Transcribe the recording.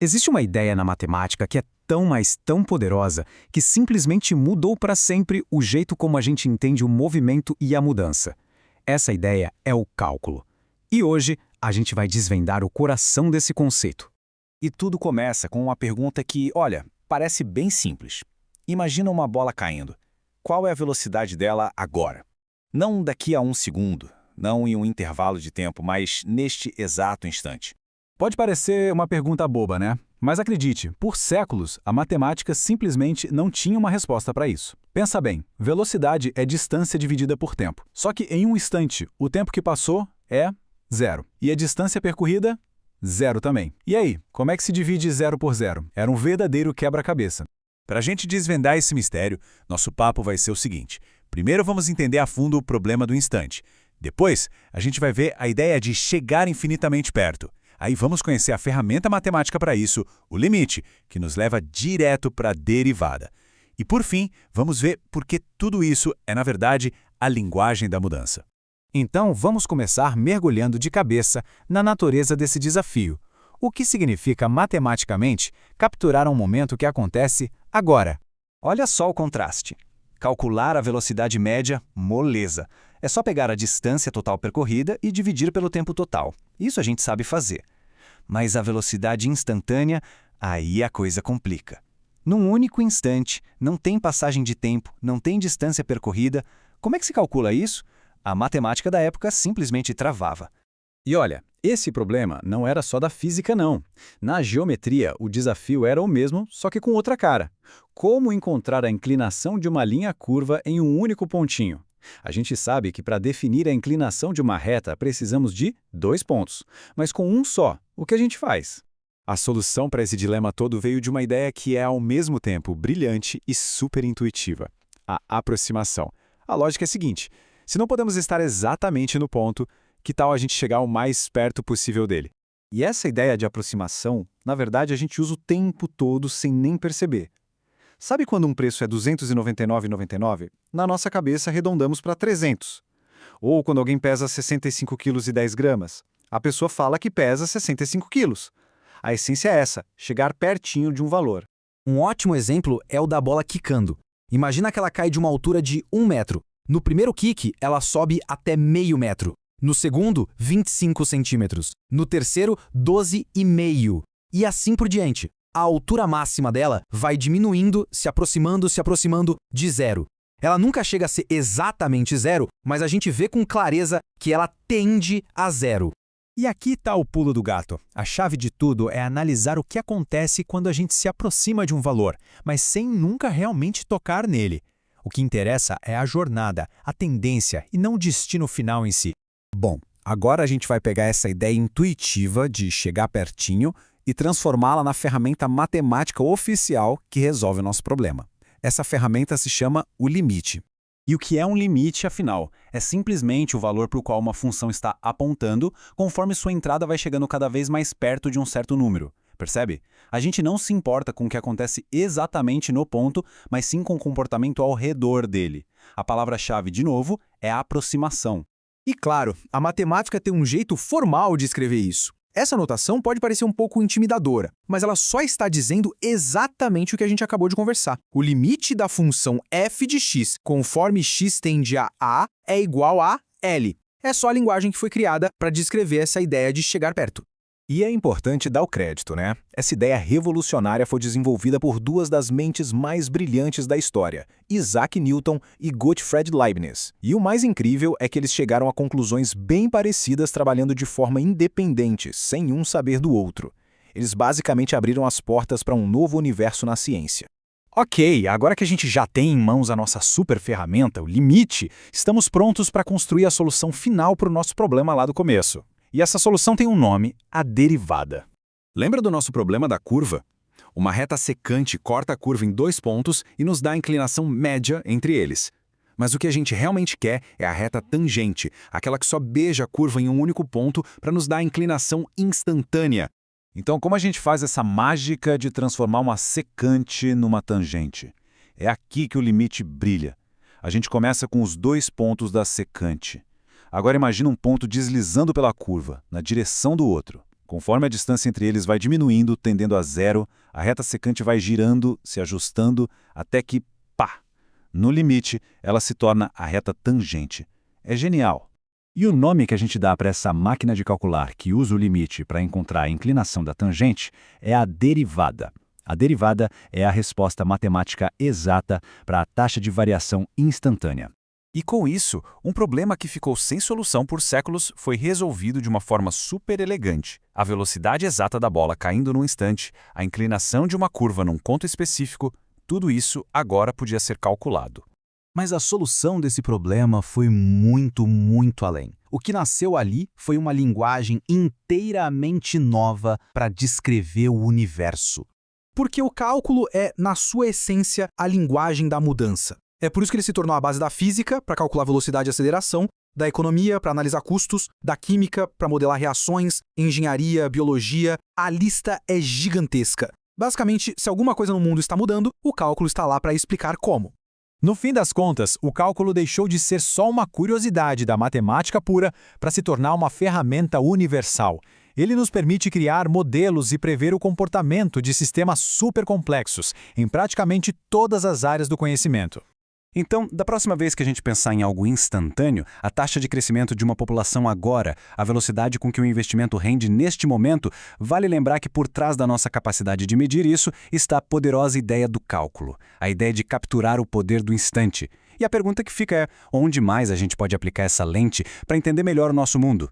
Existe uma ideia na matemática que é tão, mas tão poderosa que simplesmente mudou para sempre o jeito como a gente entende o movimento e a mudança. Essa ideia é o cálculo. E hoje a gente vai desvendar o coração desse conceito. E tudo começa com uma pergunta que, olha, parece bem simples. Imagina uma bola caindo. Qual é a velocidade dela agora? Não daqui a um segundo, não em um intervalo de tempo, mas neste exato instante. Pode parecer uma pergunta boba, né? Mas acredite, por séculos, a matemática simplesmente não tinha uma resposta para isso. Pensa bem, velocidade é distância dividida por tempo. Só que em um instante, o tempo que passou é zero. E a distância percorrida? Zero também. E aí, como é que se divide zero por zero? Era um verdadeiro quebra-cabeça. Para a gente desvendar esse mistério, nosso papo vai ser o seguinte. Primeiro vamos entender a fundo o problema do instante. Depois, a gente vai ver a ideia de chegar infinitamente perto. Aí vamos conhecer a ferramenta matemática para isso, o limite, que nos leva direto para a derivada. E por fim, vamos ver por que tudo isso é, na verdade, a linguagem da mudança. Então, vamos começar mergulhando de cabeça na natureza desse desafio. O que significa matematicamente capturar um momento que acontece agora? Olha só o contraste. Calcular a velocidade média, moleza. É só pegar a distância total percorrida e dividir pelo tempo total. Isso a gente sabe fazer. Mas a velocidade instantânea, aí a coisa complica. Num único instante, não tem passagem de tempo, não tem distância percorrida. Como é que se calcula isso? A matemática da época simplesmente travava. E olha, esse problema não era só da física, não. Na geometria, o desafio era o mesmo, só que com outra cara. Como encontrar a inclinação de uma linha curva em um único pontinho? A gente sabe que para definir a inclinação de uma reta precisamos de 2 pontos, mas com um só, o que a gente faz? A solução para esse dilema todo veio de uma ideia que é ao mesmo tempo brilhante e super intuitiva: a aproximação. A lógica é a seguinte: se não podemos estar exatamente no ponto, que tal a gente chegar o mais perto possível dele? E essa ideia de aproximação, na verdade, a gente usa o tempo todo sem nem perceber. Sabe quando um preço é R$ 299,99? Na nossa cabeça, arredondamos para 300. Ou quando alguém pesa 65 quilos e 10 gramas, a pessoa fala que pesa 65 quilos. A essência é essa, chegar pertinho de um valor. Um ótimo exemplo é o da bola quicando. Imagina que ela cai de uma altura de 1 metro. No primeiro quick, ela sobe até meio metro. No segundo, 25 centímetros. No terceiro, 12,5. E assim por diante. A altura máxima dela vai diminuindo, se aproximando de zero. Ela nunca chega a ser exatamente zero, mas a gente vê com clareza que ela tende a zero. E aqui está o pulo do gato. A chave de tudo é analisar o que acontece quando a gente se aproxima de um valor, mas sem nunca realmente tocar nele. O que interessa é a jornada, a tendência e não o destino final em si. Bom, agora a gente vai pegar essa ideia intuitiva de chegar pertinho e transformá-la na ferramenta matemática oficial que resolve o nosso problema. Essa ferramenta se chama o limite. E o que é um limite, afinal? É simplesmente o valor para o qual uma função está apontando conforme sua entrada vai chegando cada vez mais perto de um certo número. Percebe? A gente não se importa com o que acontece exatamente no ponto, mas sim com o comportamento ao redor dele. A palavra-chave, de novo, é a aproximação. E claro, a matemática tem um jeito formal de escrever isso. Essa notação pode parecer um pouco intimidadora, mas ela só está dizendo exatamente o que a gente acabou de conversar. O limite da função f de x, conforme x tende a A, é igual a L. É só a linguagem que foi criada para descrever essa ideia de chegar perto. E é importante dar o crédito, né? Essa ideia revolucionária foi desenvolvida por duas das mentes mais brilhantes da história, Isaac Newton e Gottfried Leibniz. E o mais incrível é que eles chegaram a conclusões bem parecidas trabalhando de forma independente, sem um saber do outro. Eles basicamente abriram as portas para um novo universo na ciência. Ok, agora que a gente já tem em mãos a nossa super ferramenta, o limite, estamos prontos para construir a solução final para o nosso problema lá do começo. E essa solução tem um nome, a derivada. Lembra do nosso problema da curva? Uma reta secante corta a curva em 2 pontos e nos dá a inclinação média entre eles. Mas o que a gente realmente quer é a reta tangente, aquela que só beija a curva em um único ponto para nos dar a inclinação instantânea. Então, como a gente faz essa mágica de transformar uma secante numa tangente? É aqui que o limite brilha. A gente começa com os 2 pontos da secante. Agora imagina um ponto deslizando pela curva, na direção do outro. Conforme a distância entre eles vai diminuindo, tendendo a zero, a reta secante vai girando, se ajustando, até que, pá! No limite, ela se torna a reta tangente. É genial. E o nome que a gente dá para essa máquina de calcular que usa o limite para encontrar a inclinação da tangente é a derivada. A derivada é a resposta matemática exata para a taxa de variação instantânea. E com isso, um problema que ficou sem solução por séculos foi resolvido de uma forma super elegante. A velocidade exata da bola caindo num instante, a inclinação de uma curva num ponto específico, tudo isso agora podia ser calculado. Mas a solução desse problema foi muito, muito além. O que nasceu ali foi uma linguagem inteiramente nova para descrever o universo. Porque o cálculo é, na sua essência, a linguagem da mudança. É por isso que ele se tornou a base da física, para calcular velocidade e aceleração, da economia, para analisar custos, da química, para modelar reações, engenharia, biologia. A lista é gigantesca. Basicamente, se alguma coisa no mundo está mudando, o cálculo está lá para explicar como. No fim das contas, o cálculo deixou de ser só uma curiosidade da matemática pura para se tornar uma ferramenta universal. Ele nos permite criar modelos e prever o comportamento de sistemas supercomplexos em praticamente todas as áreas do conhecimento. Então, da próxima vez que a gente pensar em algo instantâneo, a taxa de crescimento de uma população agora, a velocidade com que o investimento rende neste momento, vale lembrar que por trás da nossa capacidade de medir isso está a poderosa ideia do cálculo, a ideia de capturar o poder do instante. E a pergunta que fica é, onde mais a gente pode aplicar essa lente para entender melhor o nosso mundo?